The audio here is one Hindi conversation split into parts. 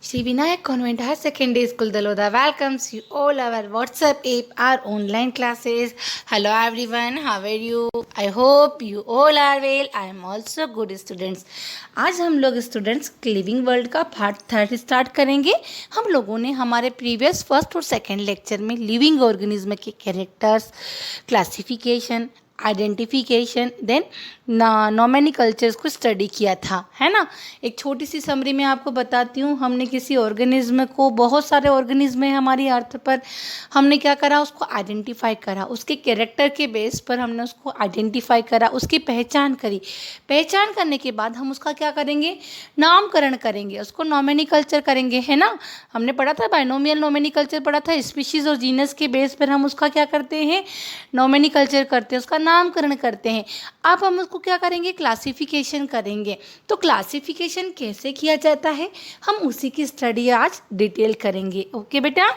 Sri Vinayak Convent Higher Secondary School Daloda welcomes you all our WhatsApp app, our online classes. Hello everyone, how are you? I hope you all are well. I am also good students. आज हम लोग स्टूडेंट्स लिविंग वर्ल्ड का पार्ट 3 स्टार्ट करेंगे। हम लोगों ने हमारे प्रीवियस फर्स्ट और सेकंड लेक्चर में लिविंग ऑर्गेनिज्म के कैरेक्टर्स, क्लासिफिकेशन, आइडेंटिफिकेशन देन नॉमेनिकल्चर्स को स्टडी किया था, है ना। एक छोटी सी समरी में आपको बताती हूँ। हमने किसी ऑर्गेनिज्म को, बहुत सारे ऑर्गेनिज्म है हमारी अर्थ पर, हमने क्या करा, उसको आइडेंटिफाई करा, उसके कैरेक्टर के बेस पर हमने उसको आइडेंटिफाई करा, उसकी पहचान करी। पहचान करने के बाद हम उसका क्या करेंगे, नामकरण करेंगे, उसको नॉमेनिकल्चर करेंगे, है ना। हमने पढ़ा था बाइनोमियल नॉमेनिकल्चर पढ़ा था। स्पीशीज और जीनस के बेस पर हम उसका क्या करते हैं, नॉमेनिकल्चर करते हैं, उसका नामकरण करते हैं। अब हम उसको क्या करेंगे, क्लासिफिकेशन करेंगे। तो क्लासिफिकेशन कैसे किया जाता है, हम उसी की स्टडी आज डिटेल करेंगे। ओके बेटा,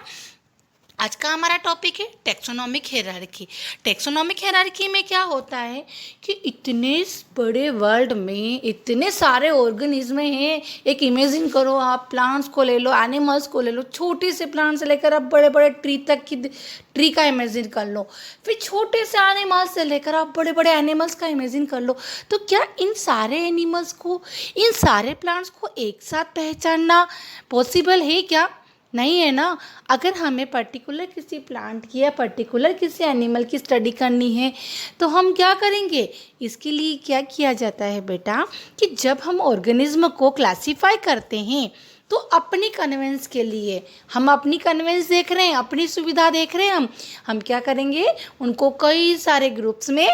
आज का हमारा टॉपिक है टेक्सोनोमिक हायरार्की। टेक्सोनोमिक हायरार्की में क्या होता है कि इतने बड़े वर्ल्ड में इतने सारे ऑर्गेनिज्म हैं। एक इमेजिन करो, आप प्लांट्स को ले लो, एनिमल्स को ले लो, छोटे से प्लांट से लेकर आप बड़े बड़े ट्री तक की ट्री का इमेजिन कर लो, फिर छोटे से एनिमल्स से लेकर आप बड़े बड़े एनिमल्स का इमेजिन कर लो। तो क्या इन सारे एनिमल्स को, इन सारे प्लांट्स को एक साथ पहचानना पॉसिबल है क्या? नहीं है ना। अगर हमें पर्टिकुलर किसी प्लांट की या पर्टिकुलर किसी एनिमल की स्टडी करनी है तो हम क्या करेंगे, इसके लिए क्या किया जाता है बेटा कि जब हम ऑर्गेनिज्म को क्लासिफाई करते हैं तो अपनी कन्वेंस के लिए, हम अपनी कन्वेंस देख रहे हैं, अपनी सुविधा देख रहे हैं, हम क्या करेंगे, उनको कई सारे ग्रुप्स में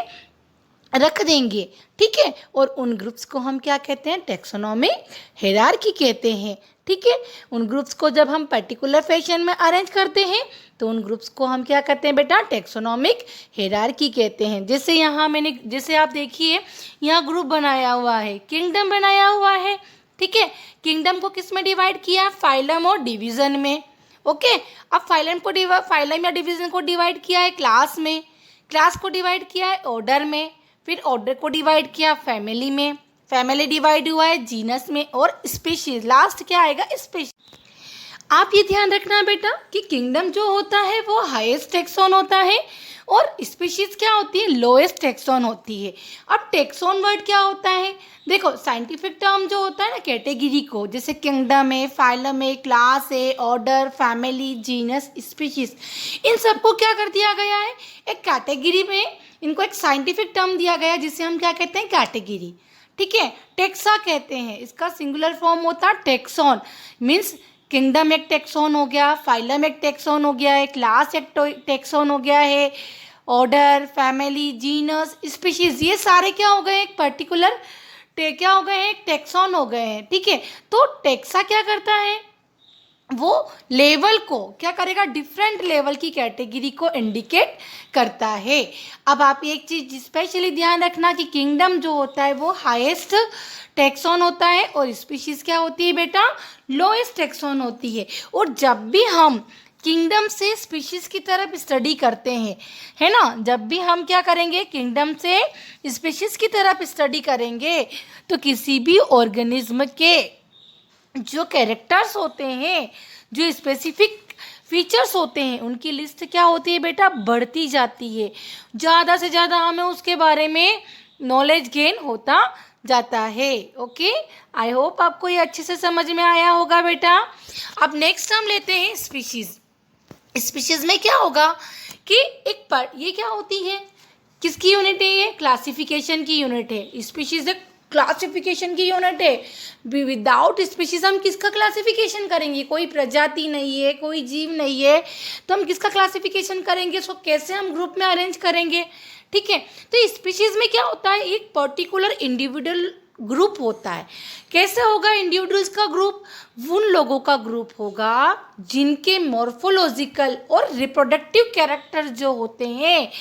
रख देंगे, ठीक है। और उन ग्रुप्स को हम क्या कहते हैं, टेक्सोनोमिक हायरार्की कहते हैं, ठीक है। उन ग्रुप्स को जब हम पर्टिकुलर फैशन में अरेंज करते हैं तो उन ग्रुप्स को हम क्या कहते हैं बेटा, टेक्सोनोमिक हायरार्की कहते हैं। जैसे यहाँ मैंने, जैसे आप देखिए यहाँ ग्रुप बनाया हुआ है, किंगडम बनाया हुआ है, ठीक है। किंगडम को किस में डिवाइड किया, फाइलम और डिवीज़न में, ओके। अब फाइलम या डिवीज़न को डिवाइड किया है क्लास में, क्लास को डिवाइड किया है ऑर्डर में, फिर ऑर्डर को डिवाइड किया फैमिली में, फैमिली डिवाइड हुआ है जीनस में, और स्पीशीज, लास्ट क्या आएगा, स्पीशीज। आप ये ध्यान रखना बेटा कि किंगडम जो होता है वो हाईएस्ट टेक्सोन होता है और स्पीशीज क्या होती है, लोएस्ट टेक्सोन होती है। अब टेक्सोन वर्ड क्या होता है, देखो साइंटिफिक टर्म जो होता है ना कैटेगरी को, जैसे किंगडम है, फाइलम है, क्लास है, ऑर्डर, फैमिली, जीनस, स्पीशीज, इन सबको क्या कर दिया गया है, एक कैटेगरी में इनको एक साइंटिफिक टर्म दिया गया है जिसे हम क्या कहते हैं, कैटेगरी, ठीक है। टेक्सा कहते हैं, इसका सिंगुलर फॉर्म होता है टेक्सोन। मीन्स किंगडम एक टेक्सोन हो गया, फाइलम एक टेक्सोन हो गया है, क्लास एक टेक्सोन हो गया है, ऑर्डर, फैमिली, जीनस, स्पीशीज, ये सारे क्या हो गए, एक पर्टिकुलर क्या हो गए हैं, एक टेक्सोन हो गए हैं, ठीक है। तो टेक्सा क्या करता है, वो लेवल को क्या करेगा, डिफरेंट लेवल की कैटेगरी को इंडिकेट करता है। अब आप एक चीज़ स्पेशली ध्यान रखना कि किंगडम जो होता है वो हाईएस्ट टेक्सोन होता है और स्पीशीज क्या होती है बेटा, लोएस्ट टेक्सोन होती है। और जब भी हम किंगडम से स्पीशीज की तरफ स्टडी करते हैं, है ना, जब भी हम क्या करेंगे, किंगडम से स्पीशीज की तरफ स्टडी करेंगे तो किसी भी ऑर्गेनिज्म के जो कैरेक्टर्स होते हैं, जो स्पेसिफिक फीचर्स होते हैं, उनकी लिस्ट क्या होती है बेटा, बढ़ती जाती है। ज़्यादा से ज़्यादा हमें उसके बारे में नॉलेज गेन होता जाता है। ओके, आई होप आपको ये अच्छे से समझ में आया होगा बेटा। अब नेक्स्ट हम लेते हैं स्पीशीज़। स्पीशीज़ में क्या होगा कि ये क्या होती है, किसकी यूनिट है, ये क्लासिफिकेशन की यूनिट है। स्पीशीज़ एक क्लासिफिकेशन की यूनिट है। विदाउट स्पीशीज हम किसका क्लासिफिकेशन करेंगे, कोई प्रजाति नहीं है, कोई जीव नहीं है, तो हम किसका क्लासिफिकेशन करेंगे, उसको कैसे हम ग्रुप में अरेंज करेंगे, ठीक है। तो स्पीशीज में क्या होता है, एक पर्टिकुलर इंडिविजुअल ग्रुप होता है। कैसे होगा इंडिविजुअल्स का ग्रुप, उन लोगों का ग्रुप होगा जिनके मॉर्फोलॉजिकल और रिप्रोडक्टिव कैरेक्टर जो होते हैं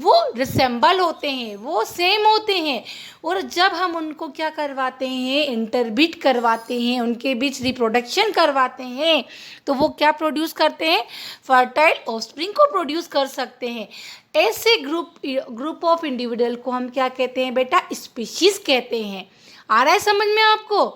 वो रिसेंबल होते हैं, वो सेम होते हैं। और जब हम उनको क्या करवाते हैं, इंटरब्रीड करवाते हैं, उनके बीच रिप्रोडक्शन करवाते हैं, तो वो क्या प्रोड्यूस करते हैं, फर्टाइल ऑफस्प्रिंग को प्रोड्यूस कर सकते हैं। ऐसे ग्रुप ऑफ इंडिविजुअल को हम क्या कहते हैं बेटा, स्पीशीज कहते हैं। आ रहा है समझ में आपको,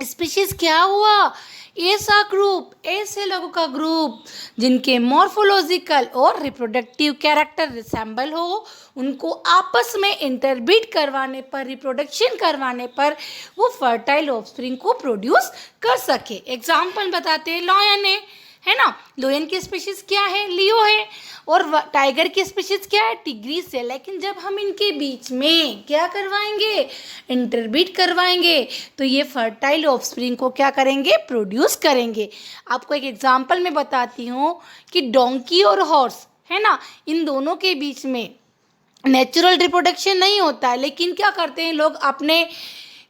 स्पीशीज क्या हुआ, ऐसा ग्रुप, ऐसे लोगों का ग्रुप जिनके मॉर्फोलॉजिकल और रिप्रोडक्टिव कैरेक्टर रिसेंबल हो, उनको आपस में इंटरब्रीड करवाने पर, रिप्रोडक्शन करवाने पर वो फर्टाइल ऑफस्प्रिंग को प्रोड्यूस कर सके। एग्जाम्पल बताते हैं, लॉयन है ना, लोयन की स्पीशीज क्या है, लियो है, और टाइगर की स्पीशीज क्या है, टिग्रिस है। लेकिन जब हम इनके बीच में क्या करवाएंगे, इंटरब्रीड करवाएंगे, तो ये फर्टाइल ऑफस्प्रिंग को क्या करेंगे, प्रोड्यूस करेंगे। आपको एक एग्जांपल में बताती हूँ कि डोंकी और हॉर्स है ना, इन दोनों के बीच में नेचुरल रिप्रोडक्शन नहीं होता है, लेकिन क्या करते हैं लोग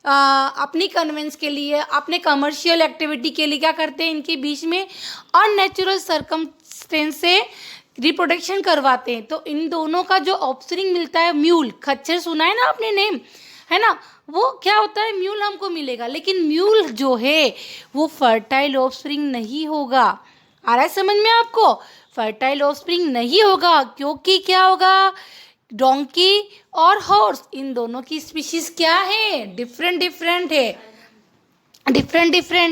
अपनी कन्वेंस के लिए, अपने कमर्शियल एक्टिविटी के लिए क्या करते हैं, इनके बीच में अननेचुरल सर्कमस्टेंस से रिप्रोडक्शन करवाते हैं। तो इन दोनों का जो ऑफस्प्रिंग मिलता है, म्यूल, खच्चर सुना है ना आपने नेम, है ना, वो क्या होता है, म्यूल हमको मिलेगा। लेकिन म्यूल जो है वो फर्टाइल ऑफस्प्रिंग नहीं होगा। आ रहा है समझ में आपको, फर्टाइल ऑफस्प्रिंग नहीं होगा, क्योंकि क्या होगा, डोंकी और हॉर्स इन दोनों की स्पीशीज क्या है, डिफरेंट डिफरेंट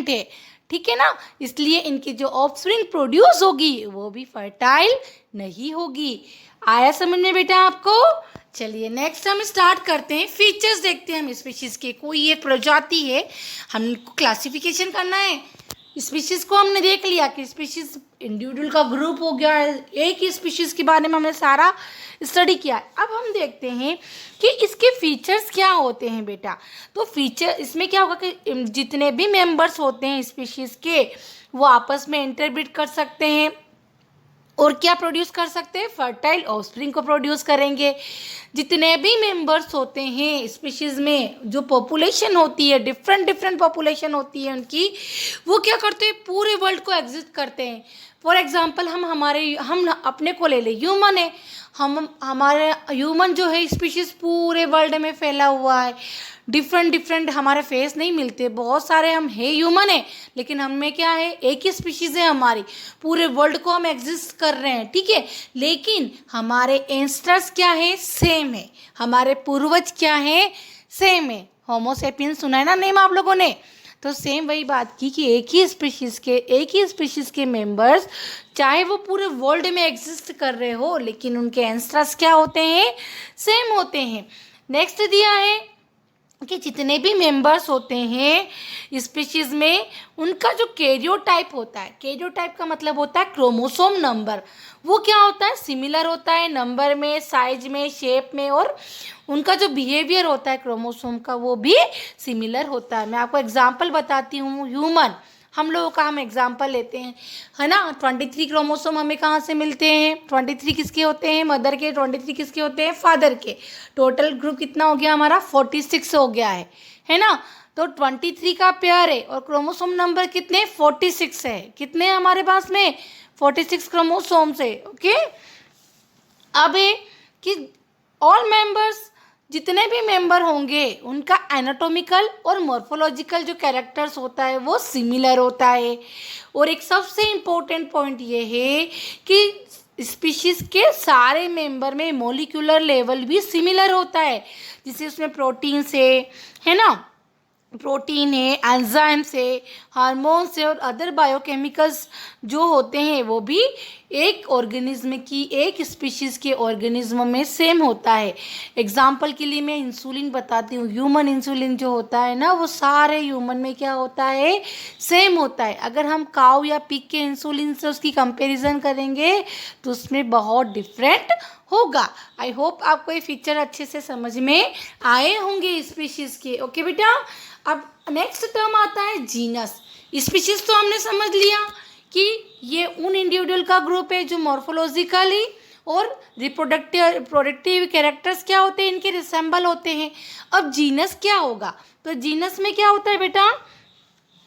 है, ठीक है ना। इसलिए इनकी जो ऑफस्प्रिंग प्रोड्यूस होगी वो भी फर्टाइल नहीं होगी। आया समझ में बेटा आपको। चलिए नेक्स्ट हम स्टार्ट करते हैं, फीचर्स देखते हैं हम स्पीशीज के। कोई एक प्रजाति है, हमको क्लासिफिकेशन करना है। स्पीशीज को हमने देख लिया कि स्पीशीज इंडिविजुअल का ग्रुप हो गया है, एक ही स्पीशीज के बारे में हमने सारा स्टडी किया है। अब हम देखते हैं कि इसके फीचर्स क्या होते हैं बेटा। तो फीचर इसमें क्या होगा कि जितने भी मेंबर्स होते हैं स्पीशीज के, वो आपस में इंटरब्रीड कर सकते हैं और क्या प्रोड्यूस कर सकते हैं, फर्टाइल ऑफस्प्रिंग को प्रोड्यूस करेंगे। जितने भी मेंबर्स होते हैं स्पीशीज में, जो पॉपुलेशन होती है, डिफरेंट पॉपुलेशन होती है उनकी, वो क्या करते हैं, पूरे वर्ल्ड को एग्जिस्ट करते हैं। फॉर एग्जांपल हम अपने को ले ले, ह्यूमन है, हमारे ह्यूमन जो है स्पीशीज पूरे वर्ल्ड में फैला हुआ है। डिफरेंट हमारे फेस नहीं मिलते, बहुत सारे हम है ह्यूमन है, लेकिन हमें क्या है, एक ही स्पीशीज है हमारी, पूरे वर्ल्ड को हम एग्जिस्ट कर रहे हैं, ठीक है। लेकिन हमारे एंसेस्टर्स क्या है, सेम है, हमारे पूर्वज क्या है, सेम है। होमो सेपियंस सुना है ना नेम आप लोगों ने, तो सेम वही बात की कि एक ही स्पीशीज के मेंबर्स, चाहे वो पूरे वर्ल्ड में एग्जिस्ट कर रहे हो, लेकिन उनके एंसेस्टर्स क्या होते हैं, सेम होते हैं। नेक्स्ट दिया है कि जितने भी मेंबर्स होते हैं स्पीशीज में, उनका जो कैरियोटाइप होता है, कैरियोटाइप का मतलब होता है क्रोमोसोम नंबर, वो क्या होता है, सिमिलर होता है नंबर में, साइज में, शेप में, और उनका जो बिहेवियर होता है क्रोमोसोम का वो भी सिमिलर होता है। मैं आपको एग्जांपल बताती हूँ, ह्यूमन हम लोगों का हम एग्जांपल लेते हैं, है ना। 23 क्रोमोसोम हमें कहाँ से मिलते हैं, 23 किसके होते हैं, मदर के, 23 किसके होते हैं, फादर के। टोटल ग्रुप कितना हो गया हमारा, 46 हो गया है ना। तो 23 का पेयर है और क्रोमोसोम नंबर कितने, 46 है। कितने हमारे पास में, 46 क्रोमोसोम्स है, ओके। अब है कि ऑल मेंबर्स, जितने भी मेंबर होंगे उनका एनाटॉमिकल और मॉर्फोलॉजिकल जो कैरेक्टर्स होता है वो सिमिलर होता है। और एक सबसे इम्पोर्टेंट पॉइंट ये है कि स्पीशीज के सारे मेंबर में मॉलिक्यूलर लेवल भी सिमिलर होता है, जिससे उसमें प्रोटीन से, है ना, प्रोटीन है, एंजाइम्स है, हार्मोन्स है और अदर बायोकेमिकल्स जो होते हैं वो भी एक ऑर्गेनिज्म की, एक स्पीशीज़ के ऑर्गेनिज्म में सेम होता है। एग्जाम्पल के लिए मैं इंसुलिन बताती हूँ, ह्यूमन इंसुलिन जो होता है ना, वो सारे ह्यूमन में क्या होता है, सेम होता है। अगर हम काऊ या पिग के इंसुलिन से उसकी कंपैरिजन करेंगे तो उसमें बहुत डिफरेंट होगा। आई होप आपको ये फीचर अच्छे से समझ में आए होंगे स्पीशीज़ के, ओके बेटा। अब नेक्स्ट टर्म आता है जीनस। स्पीशीज तो हमने समझ लिया कि ये उन इंडिविजुअल का ग्रुप है जो मॉर्फोलॉजिकली और रिप्रोडक्टिव कैरेक्टर्स क्या होते हैं, इनके रिसेंबल होते हैं। अब जीनस क्या होगा, तो जीनस में क्या होता है बेटा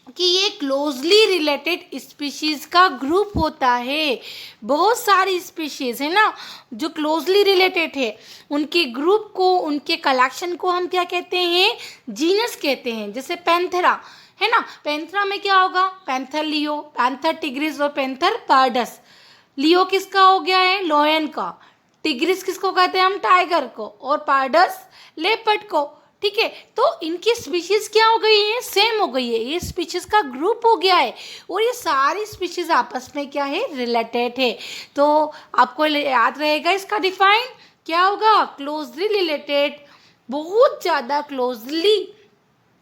कि ये क्लोजली रिलेटेड स्पीशीज का ग्रुप होता है। बहुत सारी स्पीशीज है ना जो क्लोजली रिलेटेड है, उनके ग्रुप को, उनके कलेक्शन को हम क्या कहते हैं, जीनस कहते हैं। जैसे पैंथेरा है ना, पैंथेरा में क्या होगा, पैंथर लियो, पैंथर टिग्रिस और पैंथर पार्डस। लियो किसका हो गया है, लॉयन का। टिग्रिस किसको कहते हैं हम, टाइगर को, और पार्डस लेपर्ड को, ठीक है। तो इनकी स्पीशीज क्या हो गई है, सेम हो गई है, ये स्पीशीज का ग्रुप हो गया है और ये सारी स्पीशीज आपस में क्या है, रिलेटेड है। तो आपको याद रहेगा इसका डिफाइन क्या होगा, क्लोजली रिलेटेड, बहुत ज़्यादा क्लोजली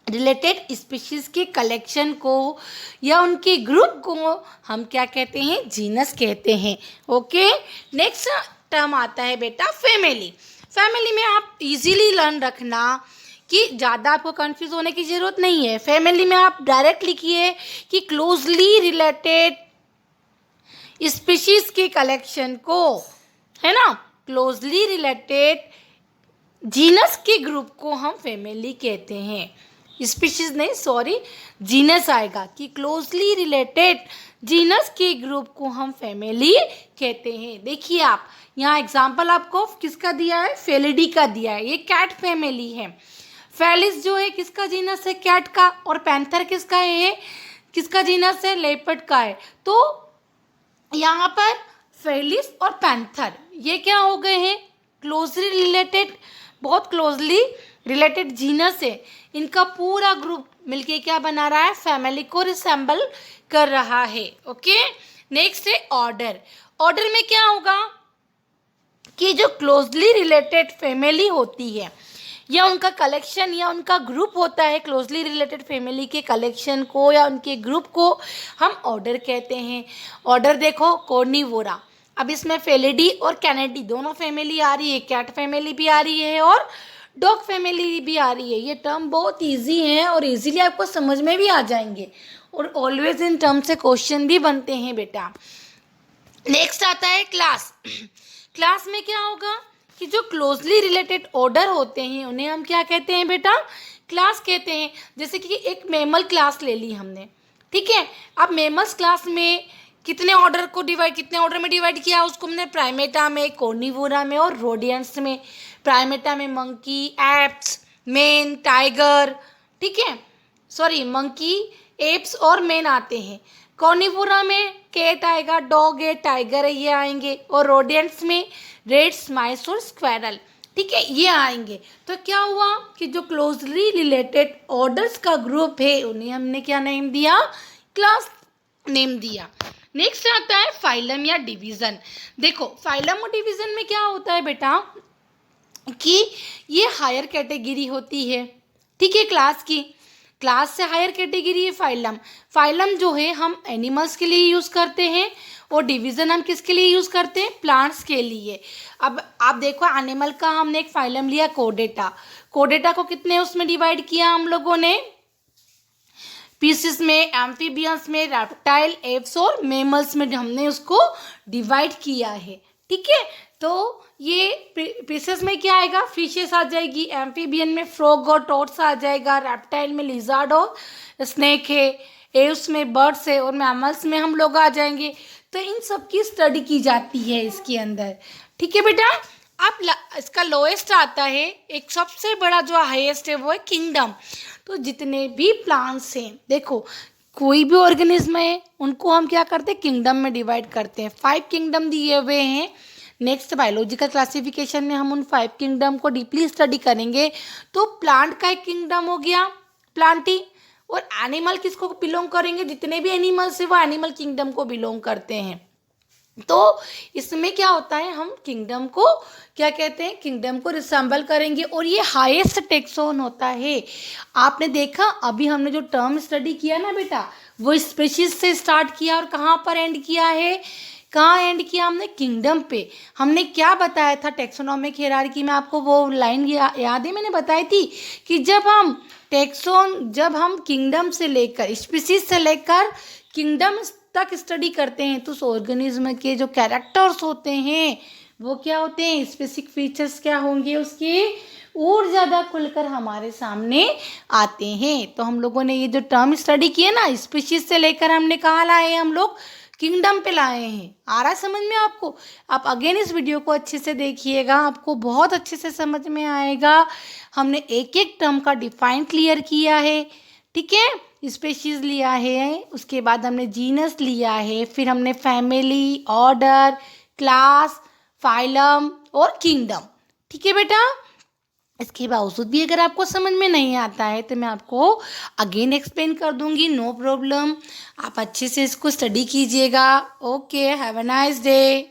रिलेटेड स्पीशीज के कलेक्शन को या उनके ग्रुप को हम क्या कहते हैं, जीनस कहते हैं। ओके, नेक्स्ट टर्म आता है बेटा फैमिली। फैमिली में आप इजीली लर्न रखना कि ज़्यादा आपको कंफ्यूज होने की ज़रूरत नहीं है। फैमिली में आप डायरेक्ट लिखिए कि क्लोजली रिलेटेड स्पीशीज के कलेक्शन को, है ना, क्लोजली रिलेटेड जीनस के ग्रुप को हम फैमिली कहते हैं। स्पीशीज नहीं, सॉरी, जीनस आएगा कि क्लोजली रिलेटेड जीनस के ग्रुप को हम फैमिली कहते हैं। देखिए आप यहाँ एग्जाम्पल आपको किसका दिया है, फेलिडी का दिया है, ये कैट फैमिली है। फेलिस जो है किसका जीनस है, कैट का, और पैंथर किसका है, किसका जीनस है, लेपर्ड का है। तो यहाँ पर फेलिस और पैंथर ये क्या हो गए हैं, क्लोजली रिलेटेड, बहुत क्लोजली रिलेटेड जीनस है। इनका पूरा ग्रुप मिलके क्या बना रहा है, फैमिली को रिसेंबल कर रहा है। ओके, नेक्स्ट है ऑर्डर। ऑर्डर में क्या होगा कि जो क्लोजली रिलेटेड फैमिली होती है या उनका कलेक्शन या उनका ग्रुप होता है, क्लोजली रिलेटेड फैमिली के कलेक्शन को या उनके ग्रुप को हम ऑर्डर कहते हैं। ऑर्डर देखो, कॉर्निवोरा, अब इसमें फेलिडी और कैनेडी दोनों फैमिली आ रही है, कैट फैमिली भी आ रही है और डॉग फैमिली भी आ रही है। ये टर्म बहुत इजी हैं और इजीली आपको समझ में भी आ जाएंगे और ऑलवेज इन टर्म से क्वेश्चन भी बनते हैं बेटा। नेक्स्ट आता है क्लास। क्लास में क्या होगा कि जो क्लोजली रिलेटेड ऑर्डर होते हैं उन्हें हम क्या कहते हैं बेटा, क्लास कहते हैं। जैसे कि एक मैमल क्लास ले ली हमने, ठीक है। अब मैमल्स क्लास में कितने ऑर्डर में डिवाइड किया, उसको हमने प्राइमेटा में, कॉर्निवोरा में और रोडियंट्स में। प्राइमेटा में मंकी, एप्स, मेन, टाइगर, ठीक है, सॉरी मंकी, एप्स और मेन आते हैं। कॉर्निवोरा में कैट आएगा, डॉग है, टाइगर है, ये आएंगे। और रोडियंट्स में रेट्स, माइस और स्क्वायरल, ठीक है, ये आएंगे। तो क्या हुआ कि जो क्लोजली रिलेटेड ऑर्डर्स का ग्रुप है उन्हें हमने क्या नेम दिया, क्लास नेम दिया। नेक्स्ट आता है फाइलम या डिवीज़न। देखो फाइलम और डिवीज़न में क्या होता है बेटा कि ये हायर कैटेगरी होती है, ठीक है, क्लास की। क्लास से हायर कैटेगरी है फाइलम। फाइलम जो है हम एनिमल्स के लिए यूज़ करते हैं और डिवीज़न हम किसके लिए यूज़ करते हैं, प्लांट्स के लिए। अब आप देखो एनिमल का हमने एक फाइलम लिया कोडेटा। कोडेटा को कितने उसमें डिवाइड किया हम लोगों ने, पीसेस में, एम्फीबियंस में, रेप्टाइल, एप्स और मेमल्स में हमने उसको डिवाइड किया है, ठीक है। तो ये पीसेस में क्या आएगा, फिशेस आ जाएगी, एम्फीबियन में फ्रॉग और टॉड्स आ जाएगा, रेप्टाइल में लिजार्ड और स्नेक है, एव्स में बर्ड्स है और मैमल्स में हम लोग आ जाएंगे। तो इन सब की स्टडी की जाती है इसके अंदर, ठीक है बेटा। अब इसका लोएस्ट आता है, एक सबसे बड़ा जो हाईएस्ट है वो है किंगडम। तो जितने भी प्लांट्स हैं, देखो कोई भी ऑर्गेनिज्म है उनको हम क्या करते हैं, किंगडम में डिवाइड करते हैं। 5 किंगडम दिए हुए हैं। नेक्स्ट बायोलॉजिकल क्लासिफिकेशन में हम उन 5 किंगडम को डीपली स्टडी करेंगे। तो प्लांट का एक किंगडम हो गया प्लांटी, और एनिमल किसको बिलोंग करेंगे, जितने भी एनिमल्स है वो एनिमल किंगडम को बिलोंग करते हैं। तो इसमें क्या होता है, हम किंगडम को क्या कहते हैं, किंगडम को रिसेंबल करेंगे और ये हाईएस्ट टेक्सोन होता है। आपने देखा अभी हमने जो टर्म स्टडी किया ना बेटा, वो स्पीशीज से स्टार्ट किया और कहाँ पर एंड किया है, कहाँ एंड किया हमने, किंगडम पे। हमने क्या बताया था टेक्सोनॉमिक हायरार्की में, आपको वो लाइन याद है, मैंने बताई थी कि जब हम किंगडम से लेकर, स्पीशीज से लेकर किंगडम तक स्टडी करते हैं तो उस ऑर्गेनिज्म के जो कैरेक्टर्स होते हैं वो क्या होते हैं, स्पेसिफिक फीचर्स क्या होंगे उसके, और ज़्यादा खुलकर हमारे सामने आते हैं। तो हम लोगों ने ये जो टर्म स्टडी किए ना, स्पीशीज से लेकर हमने कहाँ लाए हैं, हम लोग किंगडम पे लाए हैं। आ रहा समझ में आपको? आप अगेन इस वीडियो को अच्छे से देखिएगा, आपको बहुत अच्छे से समझ में आएगा। हमने एक एक टर्म का डिफाइन क्लियर किया है, ठीक है, स्पीशीज लिया है, उसके बाद हमने जीनस लिया है, फिर हमने फैमिली, ऑर्डर, क्लास, फाइलम और किंगडम, ठीक है बेटा। इसके बावजूद भी अगर आपको समझ में नहीं आता है तो मैं आपको अगेन एक्सप्लेन कर दूँगी, नो प्रॉब्लम। आप अच्छे से इसको स्टडी कीजिएगा। Okay, have a nice day.